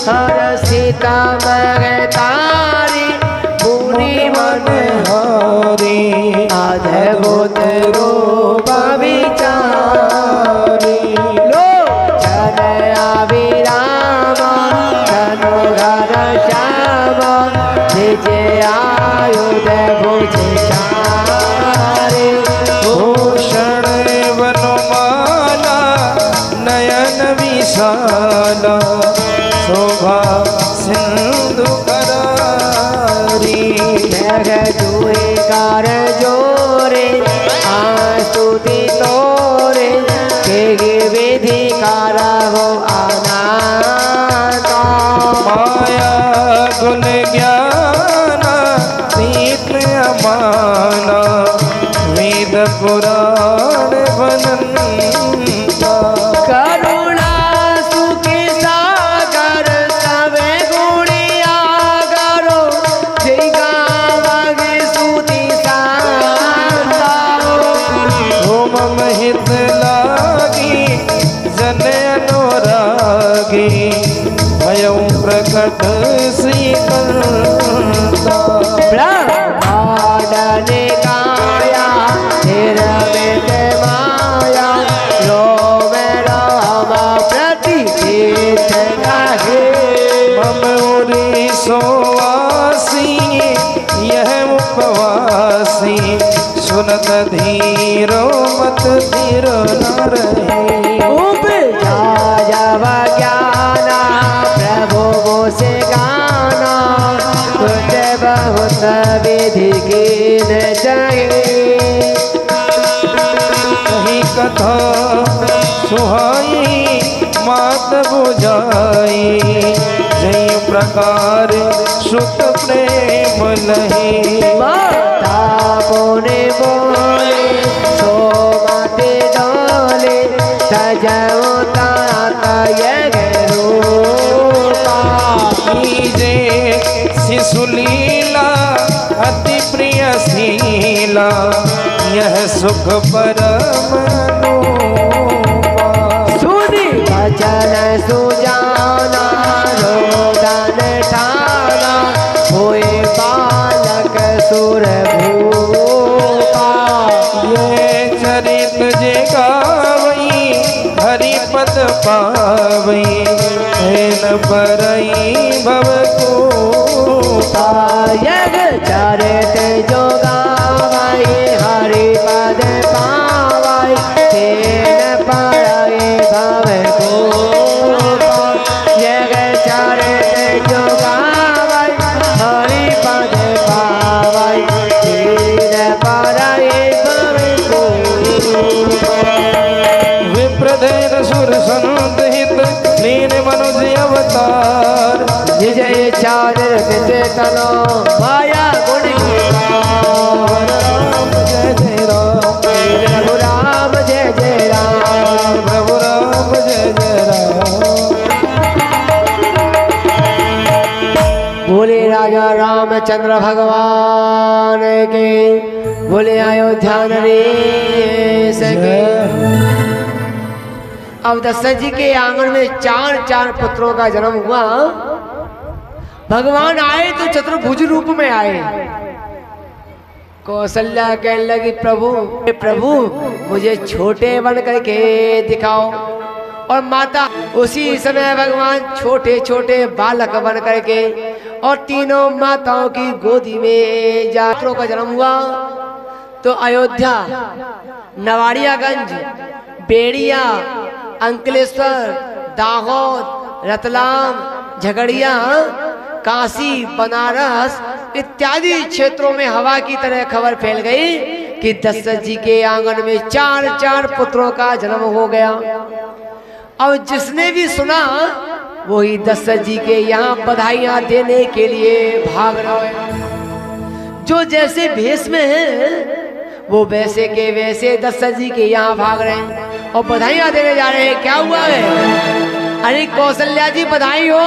हर सीता महतारी मुनि मन हरे अद्भुत रूप विचारी लो चल अभिराम तनु घर श्याम विजय आयुध भुज चारे भूषण वनमाला नयन विशाला शोभा सिंधु करारी दुए कार जोरे आस्तुति तोरे के विधि कारा हो अनाता माया गुण ज्ञान नीत अमाना वेद पुराण बनंता करुणा सुखी सागर सवे गुणिया करो जय गावगे स्तुति शांता होम महित लागी जन अनुरागी भयं प्रकट श्रीकंता ब्रह्मांड ने गाया निरमित माया रोम राम प्रतिष्ठित कहे मम उरी सोवासी यह उपवासी सुनत धीरो मत धीर न रहे उपजा जब ज्ञाना प्रभु वो से गाना कुछ बहुत विधि की न चाहिए कहीं कथा सुहाई मात बुझाई जय प्रकार सुत प्रेम लहे माता बोने बोले सो माते डोले सजाओ ताता यह रूपा जे शिशुलीला अति प्रिय शीला यह सुख परम अनुपा सुनी वचन सुजाना रोदन ठाना होए बालक सुर भूपा ये चरित जे गावई हरिपद पावई हेन परई भव को यग चरित जो गावाई हरि पद पावाई तेन पड़े भव को यग चरित जो गावाई हरि पद पावाई तेन पड़े भव को विप्रधेन सुर संत हित लीन मनुज अवतार विजय चादर चेतनो माया गुण जय जय राम प्रभु राम जय जय राम प्रभु राम जय जय राम बोले राजा रामचंद्र भगवान के बोले अयोध्या नरेश के अब दशरथ जी के आंगन में चार पुत्रों का जन्म हुआ। भगवान आए तो चतुर्भुज रूप में आए। कौशल्या कहने लगी प्रभु मुझे छोटे बन करके दिखाओ। और माता उसी समय भगवान छोटे छोटे बालक बन करके और तीनों माताओं की गोदी में जात्रों का जन्म हुआ। तो अयोध्या, नवाड़ियागंज, बेड़िया, अंकलेश्वर, दाहोद, रतलाम, झगड़िया, काशी, बनारस इत्यादि क्षेत्रों में हवा की तरह खबर फैल गई कि दशरथ जी के आंगन में चार पुत्रों का जन्म हो गया। और जिसने भी सुना वही दशरथ जी के यहाँ बधाइयाँ देने के लिए भाग रहा है। जो जैसे भेष में है वो वैसे के वैसे दशरथ जी के यहाँ भाग रहे हैं और बधाइयाँ देने जा रहे हैं। क्या हुआ है? अरे कौशल्या जी बधाई हो,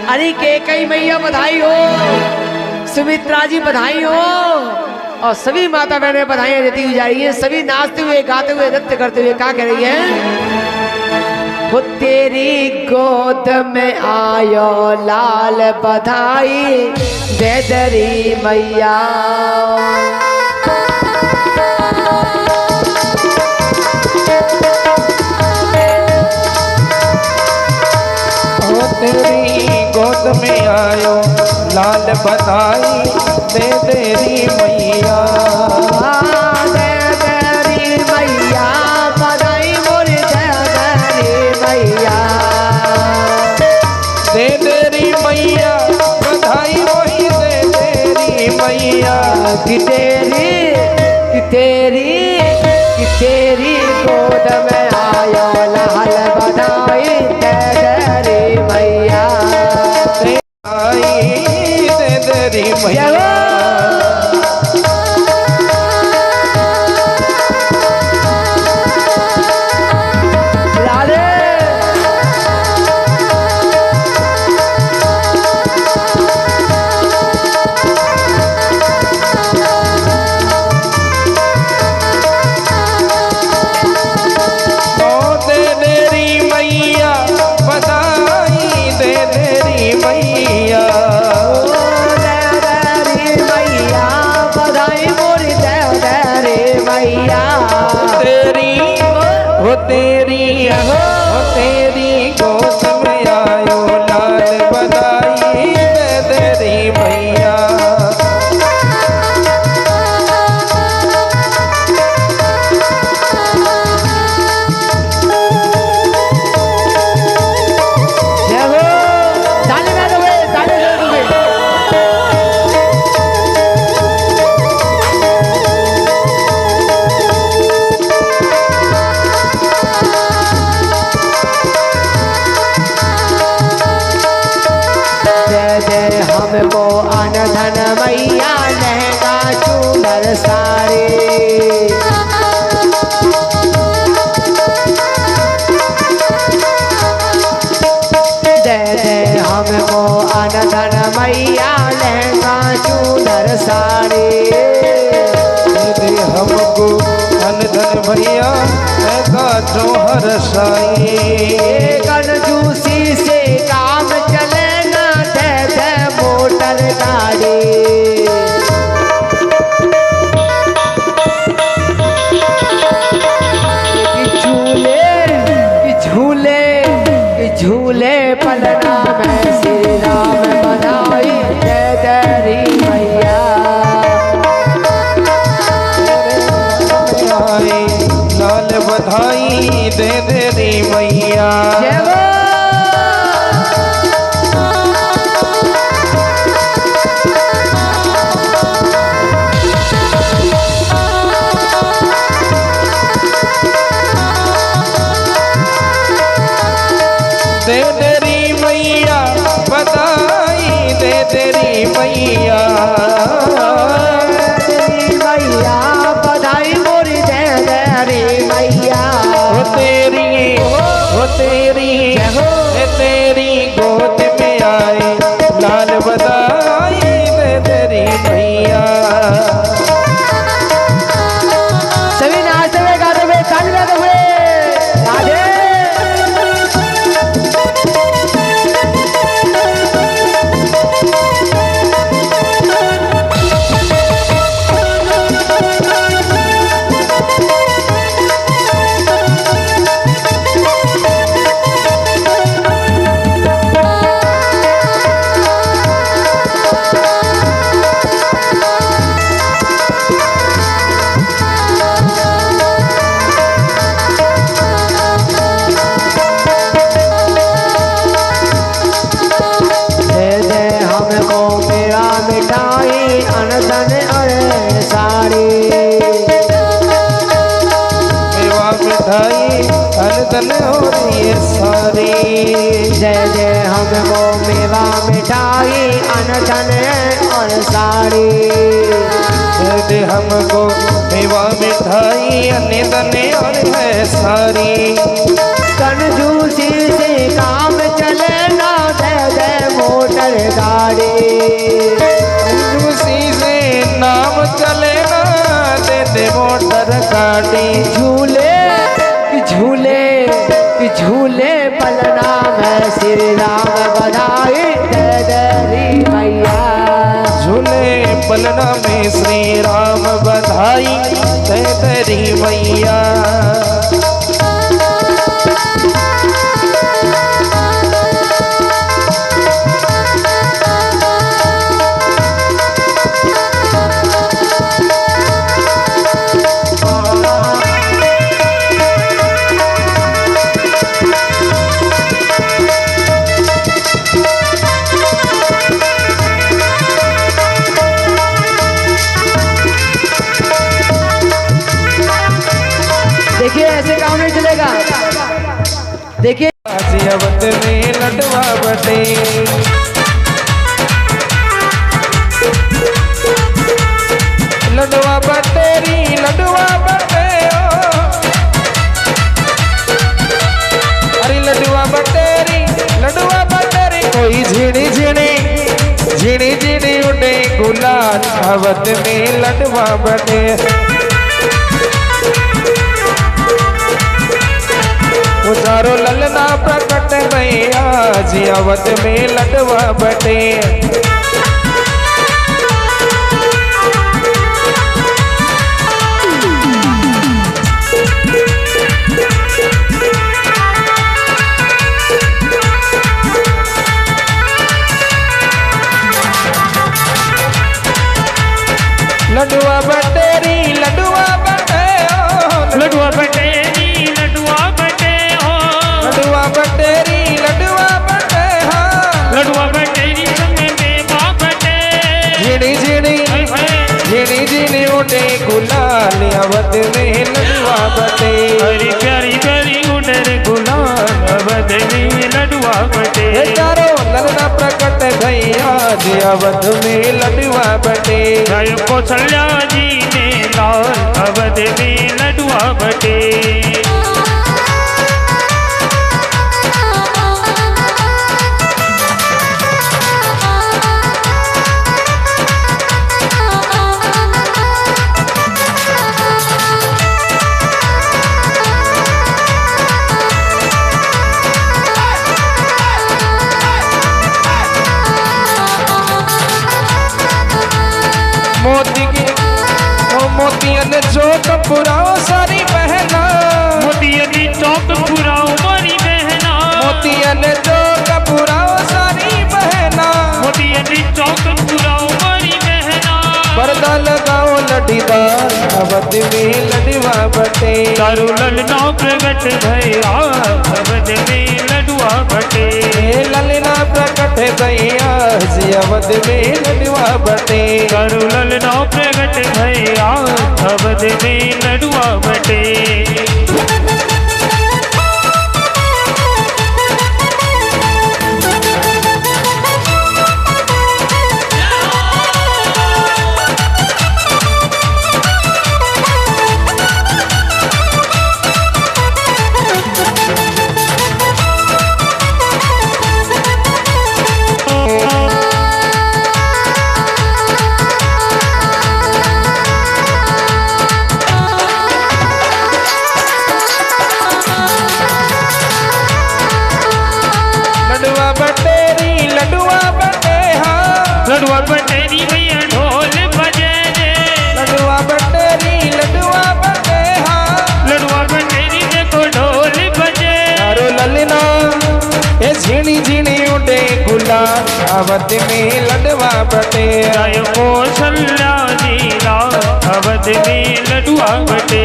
अरे कैकेयी मैया बधाई हो, सुमित्रा जी बधाई हो। और सभी माता बहनें बधाइयाँ देती हुई जा रही है। सभी नाचते हुए, गाते हुए, नृत्य करते हुए क्या कह रही है? वो तेरी गोद में आयो लाल बधाई दे दरी मैया। ओ तेरी गोद में आयो लाल बधाई दे तेरी मैया। दे दरी मैया बधाई मोरी दे दरी मैया। दे तेरी मैया बधाई वही दे तेरी मैया। कि तेरी गोद में आयो लाल बधाई दे दरी मैया। आई दे तेरी मैया। राधे ओ दे तेरी मैया बधाई दे तेरी मैया। दे दरी मैया बधाई मोरी दे दरी मैया। तेरी हो तेरी गोद में आयो लाल बधाई दे तेरी मैया। जय हो ताली में दो ताली में दो। जय जय हमको अनधन मैया लहंगा चूनर साड़ी। जय जय हमको अनधन मैया लहंगा चूनर साड़ी। दे हमको धन धन भैया ऐसा जोहर साई। कंजूसी से काम चले ना दे दे मोटर गाड़ी। झूले पलना में श्री राम बधाई दे दरी मैया। आई लाल बधाई दे तेरी मैया। जय हो दे तेरी मैया बधाई दे तेरी मैया। तेरी मैया बधाई मोरी दे दरी मैया। हो तेरी गोद में आए लाल बधाई दे तेरी मैया। सभी नाचते हुए गाते हुए ताली बजाते हुए राधे। धन और ये सारी। जय जय हमको मेवा मिठाई अनधन और साड़ी। दे हमको मेवा मिठाई अनधन और है सारी। कंजूसी से काम चले ना दे दे मोटर गाड़ी। कंजूसी से नाम चले ना दे दे मोटर गाड़ी। झूले कि झूले पलना में श्री राम बधाई दे दरी मैया। झूले पलना में श्री राम बधाई दे दरी मैया। देखिए ऐसे काम नहीं चलेगा। देखिए गाजियाबाद में लडवा बटे, लडवा बटेरी लडवा बटे ओ, अरे लडवा बटेरी लडवा बटेरी। कोई झिड़ी झिड़ी झिड़ी झिड़ी उड़े गुलाल अवध में लडवा बटे। उजारो ललना प्रकट भैया जियावत में लडवा बटे। लडवा बटेरी लडवा बटे ओ, लडवा बटेरी लडवा बटे हो, लडवा बटेरी लडवा बटे हाँ। लडवा बटेरी संगे बेबा बटे। झिड़ी झिड़ी झिड़ी झिड़ी उड़े गुलाल अवध में लडवा बटे। हरी प्यारी प्यारी उडर गुलाल अवध में लडवा बटे। ये चारों ललना प्रकट भैया जियावत में लडवा बटे। जय कौशल्या जी ने लाल अवध में लडवा बटे। मोती की ओ मोतियन जो कपुराओ सारी बहना, मोतियन चौक पुराओ मारी बहना। मोतियन जो कपुराओ सारी बहना। मोतियन चौक पुराओ मारी बहना। पर्दा लगाओ लडीदार अवध में लडवा बटे। चारू ललना प्रगट भैया अवध में लडवा बटे। ये ललना प्रकट भैया जियावत में लडवा बटे। चारू ललना प्रगट भैया अवध में लडवा बटे। लडवा बटेरी लडवा बटे हाँ। लडवा बटेरी भैया ढोल बजे रे। लडवा बटेरी लडवा बटे हाँ। लडवा बटेरी देखो ढोल बजे। चारो ललना ये झिणी झिणी उड़े गुलाल अवध में लडवा बटे। जय कौशल्या जी लाल अवध में लडवा बटे।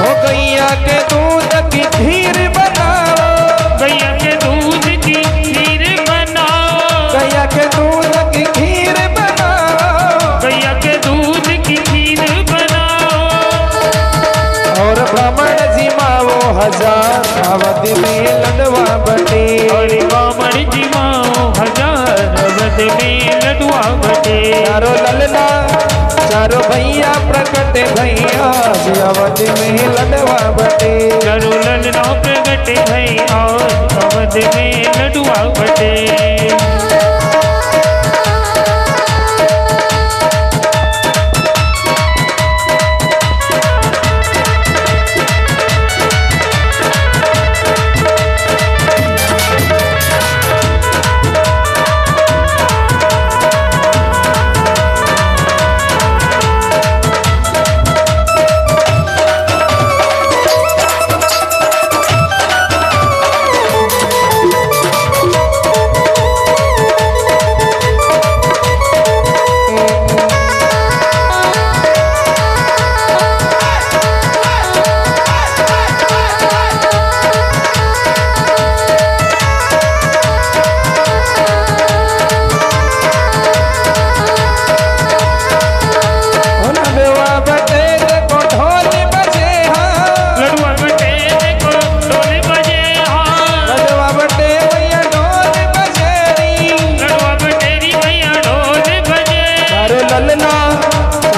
हो गैया माओ हजार अवध में लडवा बटे। और बामण जी माओ हजार अवध में लडवा बटे। चारों ललना चारों भैया प्रकट भैया अवध में लडवा बटे। चारों ललना प्रकट भैया अवध में लडवा बटे।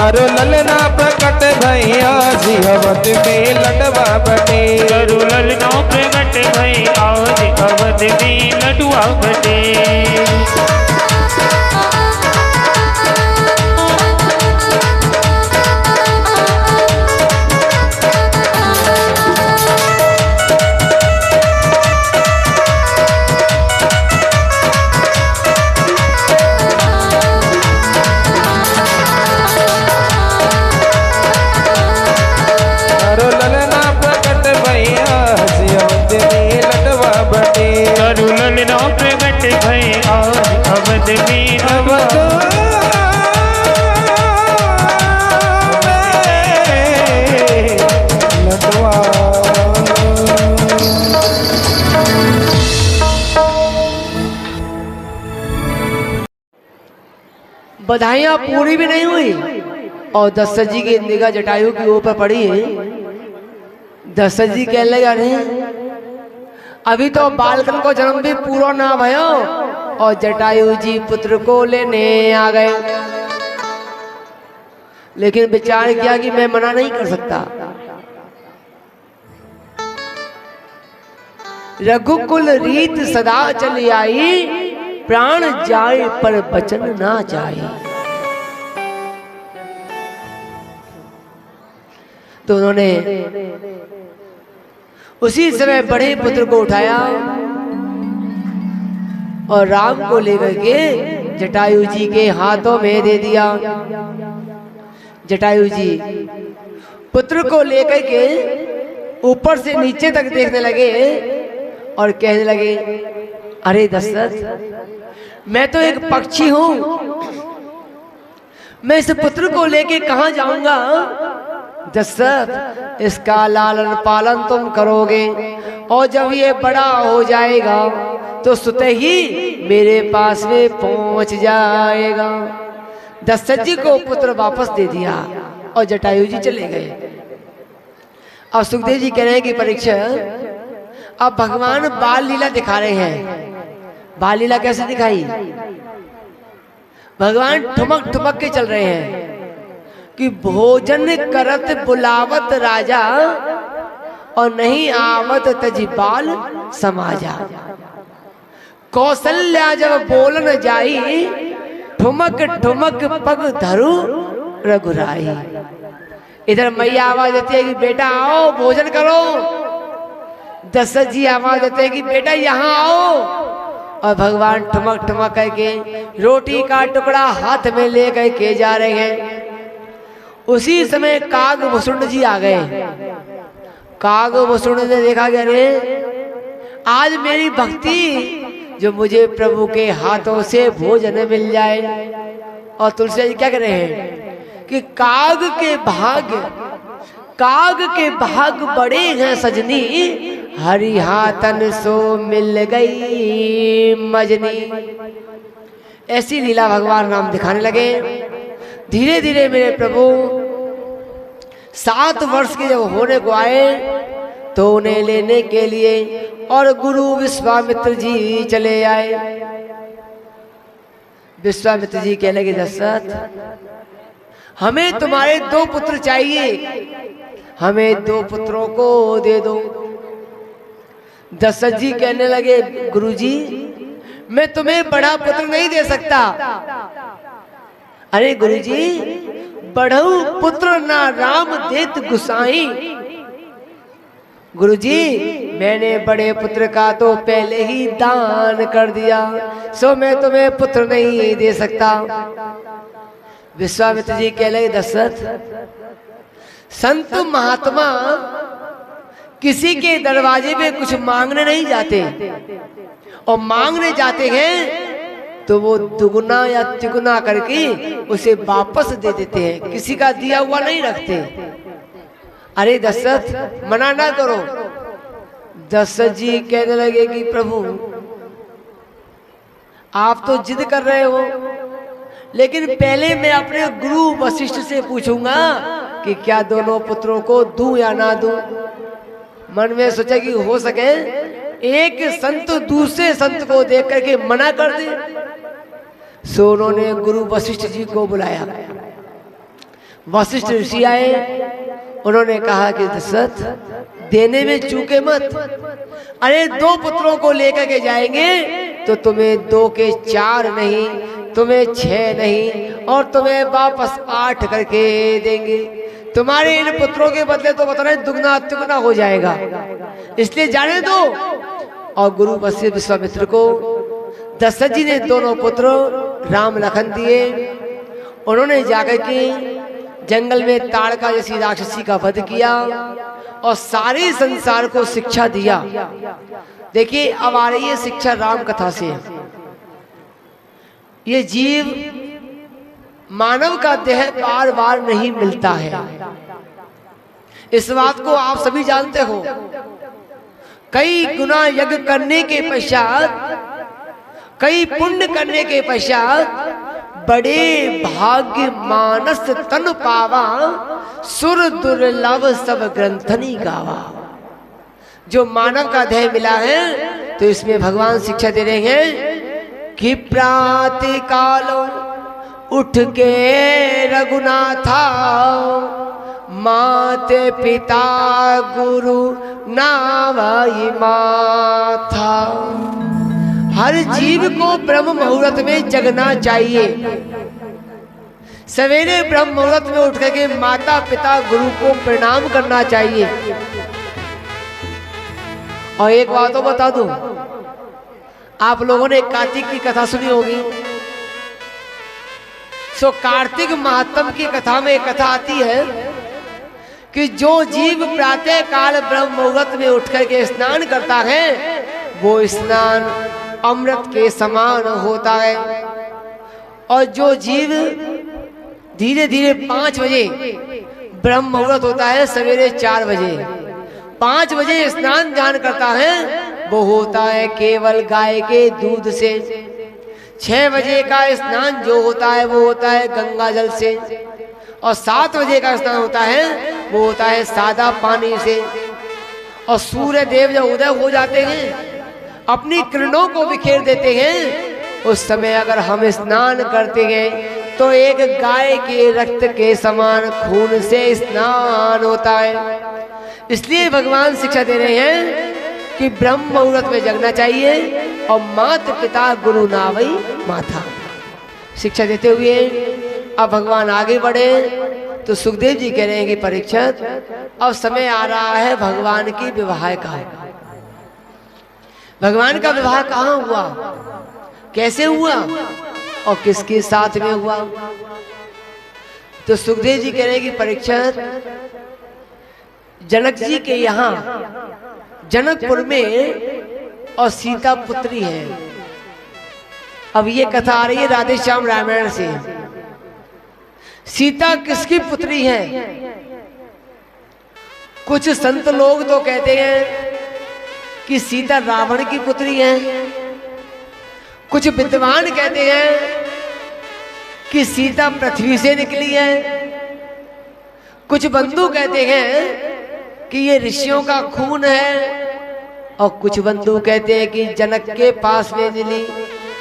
चारों ललना प्रकट भैया जी अवध में लडवा बटे। चारों ललना प्रकट भैया अवध में लडवा बटे। ललना प्रकट भैया अवध में लडवा। बधाइयां पूरी भी नहीं हुई और दशरथ जी की निगाह जटायु के ऊपर पड़ी है। दशरथ जी कहने लगा नहीं अभी तो बालकन को जन्म भी पूरा ना भयो और जटायु जी पुत्र को लेने आ गए। लेकिन विचार किया कि मैं मना नहीं कर सकता। रघुकुल रीत सदा चली आई प्राण जाए पर बचन ना जाए। तो उन्होंने उसी समय बड़े पुत्र को उठाया और राम को लेकर के जटायु जी के हाथों में दे दिया। जटायु जी पुत्र को लेकर के ऊपर से नीचे तक देखने लगे और कहने लगे अरे दशरथ मैं तो एक पक्षी हूं, मैं इस पुत्र को लेके कहां जाऊंगा। दशरथ इसका लालन पालन तुम करोगे और जब ये बड़ा हो जाएगा तो सुते ही मेरे पास में पहुंच जाएगा। दशरथ जी को पुत्र वापस दे दिया और जटायु जी चले गए। अब सुखदेव जी कह रहे हैं कि परीक्षा अब भगवान बाल लीला दिखा रहे हैं। बाल लीला कैसे दिखाई? भगवान ठुमक ठुमक के चल रहे हैं कि भोजन करत बुलावत राजा और नहीं आवत तजी बाल समाजा। कौशल्या जब बोलन जाई ठुमक ठुमक पग धरु रघुराई। इधर मैया आवाज देती है कि बेटा आओ भोजन करो। दशरथ जी आवाज देते हैं कि बेटा यहाँ आओ। और भगवान ठुमक ठुमक करके रोटी का टुकड़ा हाथ में ले के जा रहे हैं। उसी समय काग वसुंड जी आ गए। काग वसुंड ने देखा कि अरे आज मेरी भक्ति जो मुझे प्रभु के हाथों से भोजन मिल जाए। और तुलसी जी क्या कह रहे हैं कि काग के भाग बड़े हैं सजनी हरि हाथन सो मिल गई मजनी। ऐसी लीला भगवान राम दिखाने लगे। धीरे धीरे मेरे प्रभु 7 वर्ष के जब होने को आए तो उन्हें लेने के लिए और गुरु विश्वामित्र जी चले आए। विश्वामित्र जी कहने लगे, दशरथ हमें तुम्हारे 2 पुत्र चाहिए, हमें 2 पुत्रों को दे दो। दशरथ जी कहने लगे, गुरुजी मैं तुम्हें बड़ा पुत्र नहीं दे सकता। अरे गुरुजी, बढ़ऊ पुत्र ना राम देत गुसाई। गुरुजी मैंने बड़े पुत्र का तो पहले ही दान कर दिया, सो मैं तुम्हें पुत्र नहीं दे सकता। विश्वामित्र जी कह लगे, दशरथ संत महात्मा किसी के दरवाजे पे कुछ मांगने नहीं जाते, और मांगने जाते हैं तो वो दुगुना या तिगुना करके उसे वापस दे देते हैं, किसी का दिया हुआ नहीं रखते। अरे दशरथ मना ना करो। दशरथ जी कहने लगे कि प्रभु आप तो जिद कर रहे हो, लेकिन पहले मैं अपने गुरु वशिष्ठ से पूछूंगा कि क्या दोनों पुत्रों को दूं या ना दूं। मन में सोचा कि हो सके एक संत दूसरे संत को देख करके मना कर दे। सो उन्होंने गुरु वशिष्ठ जी को बुलाया। वशिष्ठ ऋषि आए, उन्होंने कहा कि दशरथ देने में चूके मत। अरे 2 पुत्रों को लेकर के जाएंगे तो तुम्हें 2 के 4 नहीं, तुम्हें 6 नहीं, और तुम्हें वापस 8 करके देंगे। तुम्हारे इन पुत्रों के बदले तो बता रहे दुगना तिगुना हो जाएगा, इसलिए जाने दो। और गुरु वशिष्ठ विश्वामित्र को दशरथ जी ने दोनों पुत्र राम लखन दिए। उन्होंने जाकर के जंगल में ताड़का जैसी राक्षसी का वध किया और सारे संसार को शिक्षा दिया। देखिए अब आ रही है शिक्षा राम कथा से। ये जीव मानव का देह बार बार नहीं मिलता है, इस बात को आप सभी जानते हो। कई गुना यज्ञ करने के पश्चात, कई पुण्य करने के पश्चात बड़े भाग्य मानस तन पावा, सुर दुर्लभ सब ग्रंथनी गावा। जो मानव का देह मिला है तो इसमें भगवान शिक्षा दे रहे हैं कि प्रातः काल उठ के रघुनाथा, माते पिता गुरु नावई माथा। हर जीव को ब्रह्म मुहूर्त में जगना चाहिए। सवेरे ब्रह्म मुहूर्त में उठ करके माता पिता गुरु को प्रणाम करना चाहिए। और एक बात तो बता दूं, आप लोगों ने कार्तिक की कथा सुनी होगी। सो कार्तिक महात्म की कथा में एक कथा आती है कि जो जीव प्रातः काल ब्रह्म मुहूर्त में उठ करके स्नान करता है वो स्नान अमृत के समान होता है। और जो जीव धीरे धीरे 5 बजे ब्रह्म मुहूर्त होता है, सवेरे 4 बजे 5 बजे स्नान ध्यान करता है वो होता है केवल गाय के दूध से। 6 बजे का स्नान जो होता है वो होता है गंगा जल से, और 7 बजे का स्नान होता है वो होता है सादा पानी से। और सूर्य देव जब उदय हो जाते हैं, अपनी किरणों को बिखेर देते हैं, उस समय अगर हम स्नान करते हैं तो एक गाय के रक्त के समान खून से स्नान होता है। इसलिए भगवान शिक्षा दे रहे हैं कि ब्रह्म मुहूर्त में जगना चाहिए और माता पिता गुरु नावई माथा। शिक्षा देते हुए अब भगवान आगे बढ़े तो सुखदेव जी कह रहे हैं कि परीक्षित अब समय आ रहा है भगवान की विवाह का। भगवान का विवाह कहाँ हुआ, कैसे हुआ और किसके साथ में हुआ। तो सुखदेव जी कह रहे हैं कि परीक्षित जनक जी के यहाँ जनकपुर में और सीता पुत्री है। अब ये कथा आ रही है राधे श्याम रामायण से। सीता किसकी पुत्री है? कुछ संत लोग तो कहते हैं कि सीता रावण की पुत्री है। कुछ विद्वान कहते हैं कि सीता पृथ्वी से निकली है। कुछ बंधु कहते हैं कि ये ऋषियों का खून है, और कुछ बंधु कहते हैं कि जनक के पास में मिली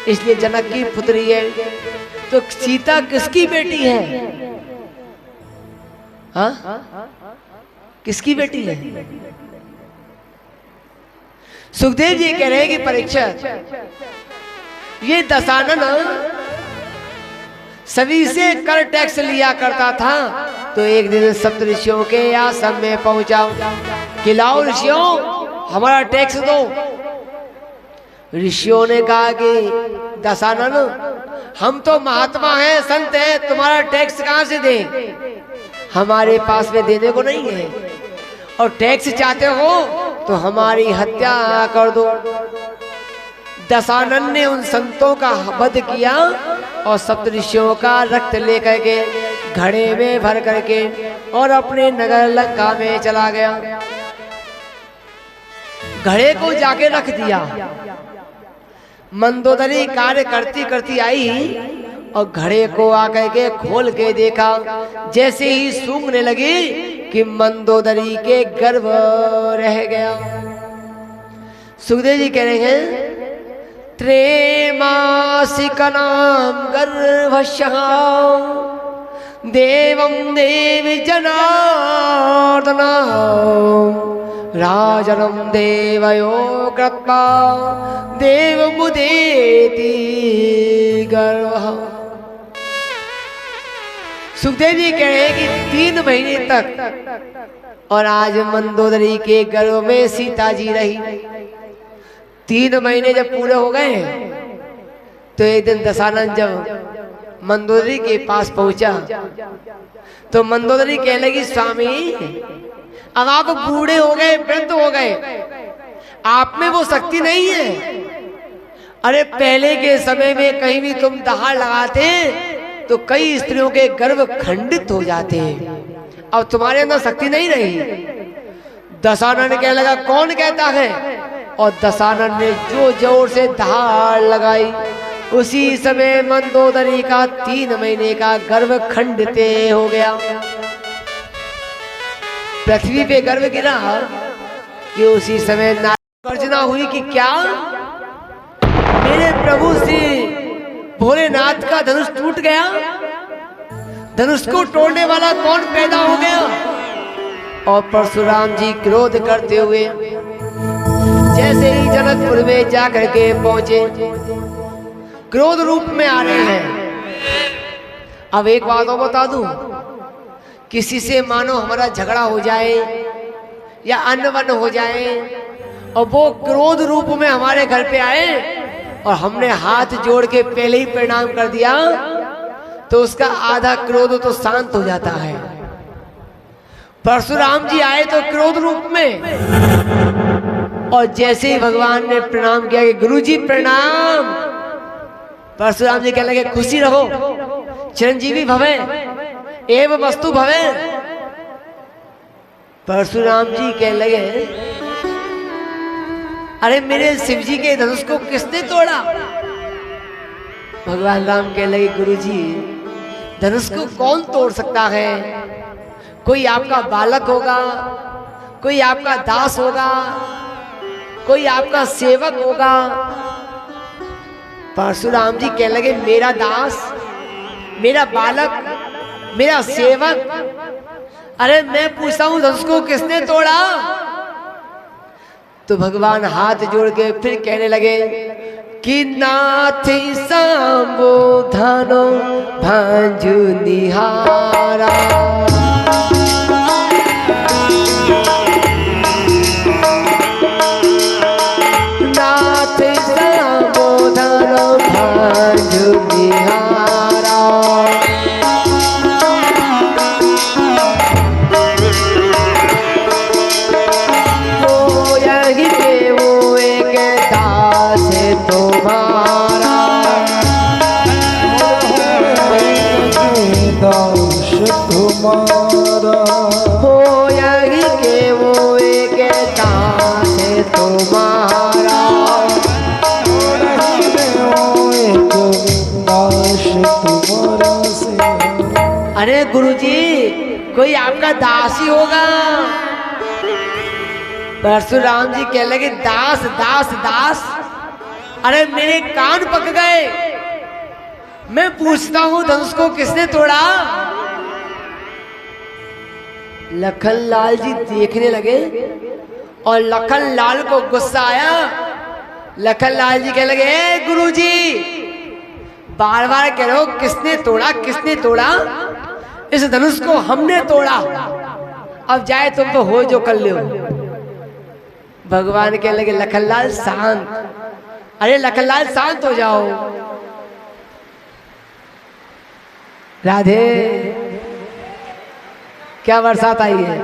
इसलिए जनक की पुत्री है। तो सीता किसकी बेटी है? हाँ, किसकी बेटी है? सुखदेव जी कह रहे हैं कि परीक्षित, ये दशानन सभी से कर टैक्स लिया करता था। तो एक दिन सप्त ऋषियों के आश्रम में पहुंचा कि लाओ ऋषियों, हमारा टैक्स दो। ऋषियों ने कहा कि दशानन, हम तो महात्मा हैं, संत हैं, तुम्हारा टैक्स कहां से दें? हमारे पास में देने को नहीं है, और टैक्स चाहते हो तो हमारी हत्या कर दो। दशानन ने उन संतों का वध किया और सप्तऋषियों का रक्त लेकर के घड़े में भर करके और अपने नगर लंका में चला गया। घड़े को जाके रख दिया। मंदोदरी कार्य करती करती आई और घड़े को आकर के खोल के देखा। जैसे ही सूंघने लगी कि मंदोदरी के गर्भ रह गया। सुखदेव जी कह रहे हैं, त्रैमासिकनाम गर्भस्यः देवं देवी जनार्दन राजनं देवयो कृत्वा देवमुदेति गर्भः। सुखदेव जी कह रहे हैं कि 3 महीने तक, और आज मंदोदरी के गर्भ में सीता जी रही। 3 महीने जब पूरे हो गए तो एक दिन दशानन जब मंदोदरी के पास पहुंचा तो मंदोदरी कहने लगी, स्वामी अब आप बूढ़े हो गए, वृद्ध हो गए, आप में वो शक्ति नहीं है। अरे पहले के समय में कहीं भी तुम दहाड़ लगाते तो कई स्त्रियों के गर्भ खंडित हो जाते हैं, अब तुम्हारे अंदर शक्ति नहीं रही। दशानन कहने लगा, कौन कहता है? और दशानन ने जो जोर से दहाड़ लगाई, उसी समय मंदोदरी का 3 महीने का गर्भ खंडित हो गया। पृथ्वी पे गर्भ गिरा कि उसी समय गर्जना हुई कि क्या मेरे प्रभु श्री भोलेनाथ का धनुष टूट गया? धनुष को तोड़ने वाला कौन पैदा हो गया? और परशुराम जी क्रोध करते हुए जैसे ही जनकपुर में जाकर के पहुंचे, क्रोध रूप में आ रहे हैं। अब एक बात और बता दूं, किसी से मानो हमारा झगड़ा हो जाए या अनबन हो जाए और वो क्रोध रूप में हमारे घर पे आए और हमने हाथ जोड़ के पहले ही प्रणाम कर दिया, तो उसका आधा क्रोध तो शांत हो जाता है। परशुराम जी आए तो क्रोध रूप में, और जैसे ही भगवान ने प्रणाम किया कि गुरुजी प्रणाम, परशुराम जी कहने लगे, खुशी रहो, चिरंजीवी भवे एव वस्तु भवे। परशुराम जी कहने लगे, अरे मेरे शिव जी के धनुष को किसने तोड़ा? भगवान राम कहने लगे, गुरुजी धनुष को कौन तोड़ सकता है? कोई आपका बालक होगा, कोई आपका दास होगा, कोई आपका सेवक होगा। परशुराम जी कहने लगे, मेरा दास, मेरा बालक, मेरा सेवक? अरे मैं पूछता हूं धनुष को किसने तोड़ा? तो भगवान हाथ जोड़ के फिर कहने लगे कि नाथि संबोधनो भांजु निहारा। नाथि संबोधनो भांजु निहारा। हो यही के वो एक दास तुम्हारा। अरे गुरुजी कोई आपका दास ही होगा, परशुराम जी कह लगे दास दास दास, अरे मेरे कान पक गए, मैं पूछता हूं धनुष को किसने तोड़ा। लखन लाल जी देखने लगे और लखन लाल को गुस्सा आया। लखन लाल जी कह लगे ए गुरुजी, बार बार कह रहे हो किसने तोड़ा किसने तोड़ा, इस धनुष को हमने तोड़ा, अब जाए तुम तो हो जो कर लो। भगवान कह लगे लखन लाल शांत, अरे लखन लाल शांत हो जाओ। राधे क्या बरसात आई है,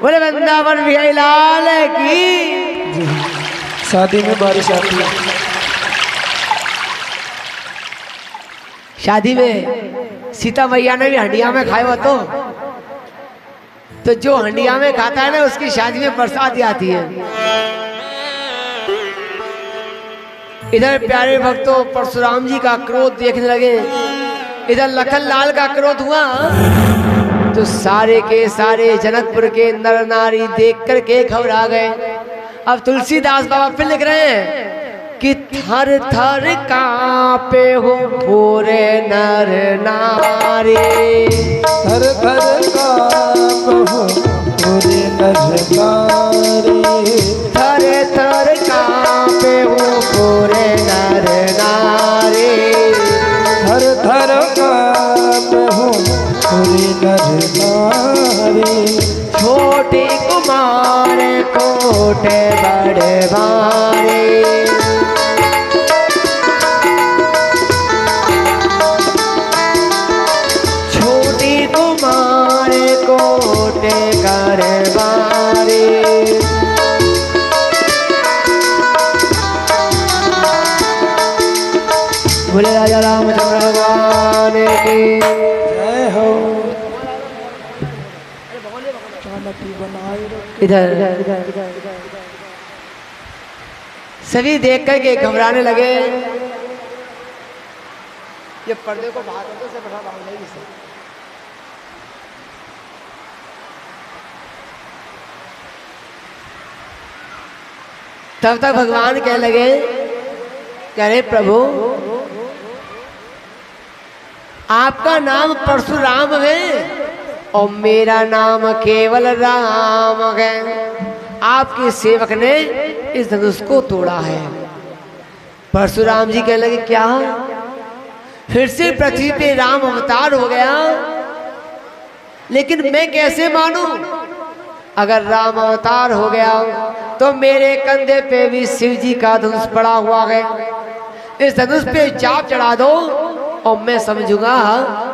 बोले वृंदावन बिहारी लाल की। शादी में बारिश आती है। शादी में सीता मैया ने भी हंडिया में खाए हो तो जो हंडिया में खाता है ना उसकी शादी में बरसात ही आती है। इधर प्यारे भक्तों परशुराम जी का क्रोध देखने लगे, इधर लखन लाल का क्रोध हुआ तो सारे के सारे जनकपुर के नर नारी देख करके घबरा गए। अब तुलसीदास बाबा फिर लिख रहे हैं कि थर थर कांपे हो पूरे नर नारी, थर थर कांपे हो पूरे नर नारी, थर थर कांपे हो पूरे नर नारी, थर थर कांपे हो पूरे नर नारी। छोटे कुमार कोटे बड़े भारी, छोटी कुमार कोटे कर बारी। बोले राजा रामचंद्र भगवान की जय हो। इधर सभी देख करके घबराने लगे। ये पर्दे को बाहर करके से बैठा बाहर नहीं से। तब तक भगवान कह लगे कह रहे प्रभु आपका नाम परशुराम है और मेरा नाम केवल राम है, आपके सेवक ने इस धनुष को तोड़ा है। परशुराम जी कहने लगे क्या फिर से पृथ्वी पे राम अवतार हो गया, लेकिन मैं कैसे मानूं? अगर राम अवतार हो गया तो मेरे कंधे पे भी शिव जी का धनुष पड़ा हुआ है, इस धनुष पे चाप चढ़ा दो और मैं समझूंगा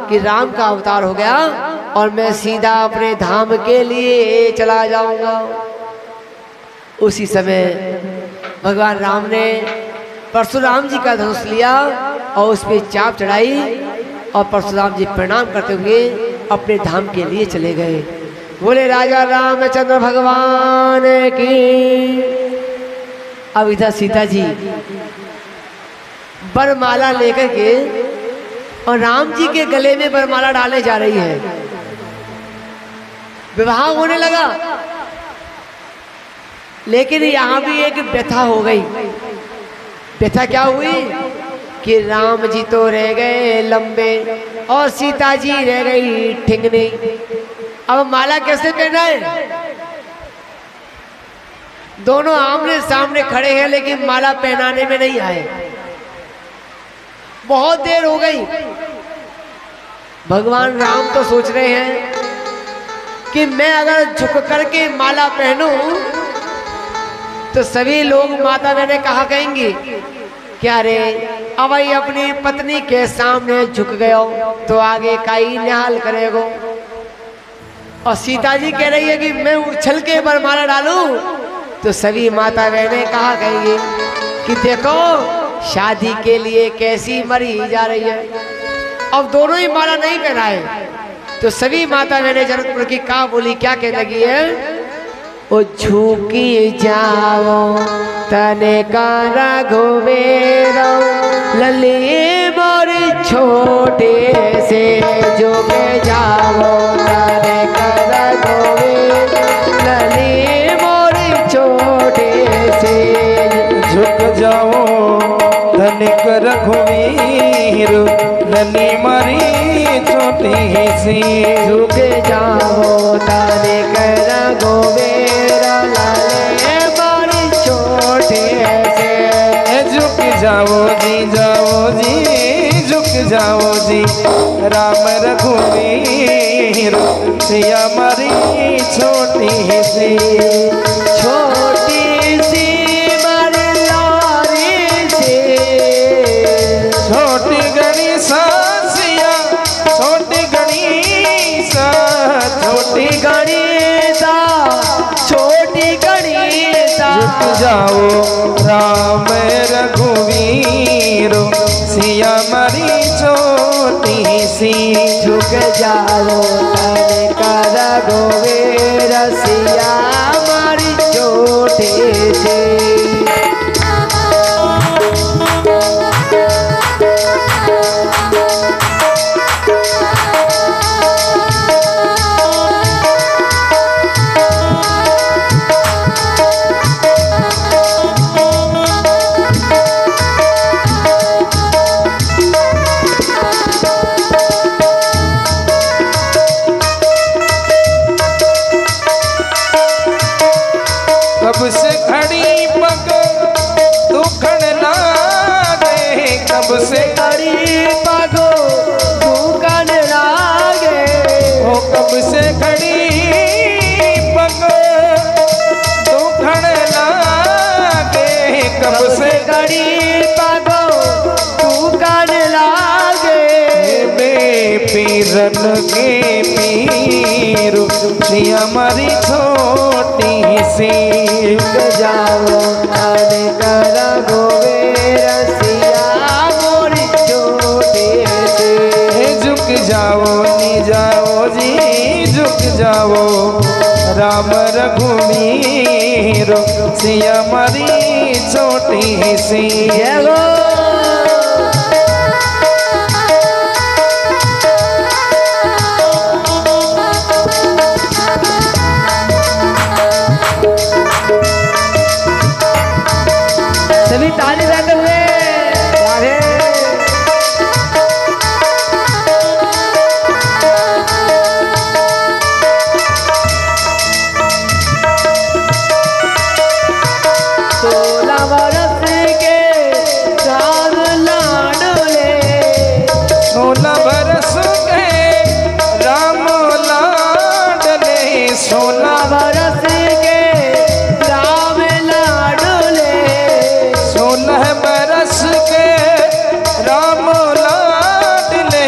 कि राम का अवतार हो गया और मैं सीधा अपने धाम के लिए चला जाऊंगा। उसी समय भगवान राम ने परशुराम जी का धनुष लिया और उस पर चाप चढ़ाई और परशुराम जी प्रणाम करते हुए अपने धाम के लिए चले गए। बोले राजा रामचंद्र भगवान की। अब इधर सीता जी बरमाला लेकर के और राम जी के गले में बरमाला डालने जा रही है। विवाह होने लगा, लेकिन यहाँ भी एक व्यथा हो गई। व्यथा क्या हुई कि राम जी तो रह गए लंबे और सीता जी रह गई ठिंगनी। अब माला कैसे पहना है? दोनों आमने सामने खड़े हैं लेकिन माला पहनाने में नहीं आए। बहुत देर हो गई। भगवान राम तो सोच रहे हैं कि मैं अगर झुक करके माला पहनूं तो सभी लोग माता मैंने कहा कहेंगी क्या रे अब भाई अपनी पत्नी के सामने झुक गयो तो आगे का ही निहाल करेगो। और सीता जी कह रही है कि मैं उछल के बरमाला डालूं तो सभी माता बहनें कहा कहेंगी कि देखो शादी के लिए कैसी मरी जा रही है। अब दोनों ही माला नहीं पहनाए तो सभी माता बहनें जनकपुर की कहा बोली क्या कहने लगी है? ओ झुकी जाओ तने का रघुवीर लली मोर छोटे से झुके जाओ तने का रघुवीर लली मोर छोटे जाओ धनिक रघुवीर लली मारी छोटी सी झुक जाओ धनिक रघुवीर लली मारी छोटी सी झुक जाओ जी झुक जाओ जी राम रघुवीर सिया मारी छोटी सी मारी लारी सी छोटी गणेशा सिया छोटी गणेशा छोटी गणेशा छोटी गणेशा झुक जाओ राम रघुवीर सिया मारी छोटी सी झुक जाओ धनिक रघुवीर सिया मारी छोटी सी कब से खड़ी पग दुखन लागे कब से खड़ी पग दुखन लागे ओ कब से खड़ी पग दुखन लागे कब से खड़ी पग दुखन लागे पीरन के पीर सिया मारी छोटी सी झुक जाओ धनिक रघुवीर सिया मोरी छोटी सी झुक जाओ जी झुक जाओ राम रघुवीर सिया मारी छोटी सी जय हो सभी ताली बजाते हुए राधे सोलह बरस के राम लाडले 16 बरस के राम लाडले 16 बरस के राम लाडले 16 बरस के राम लाडले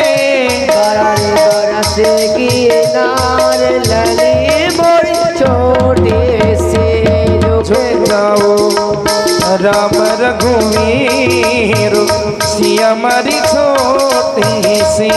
बरस की नार लली मोरी छोटी सी झुक जाओ राम रघुवीर सिया मारी छोटी सी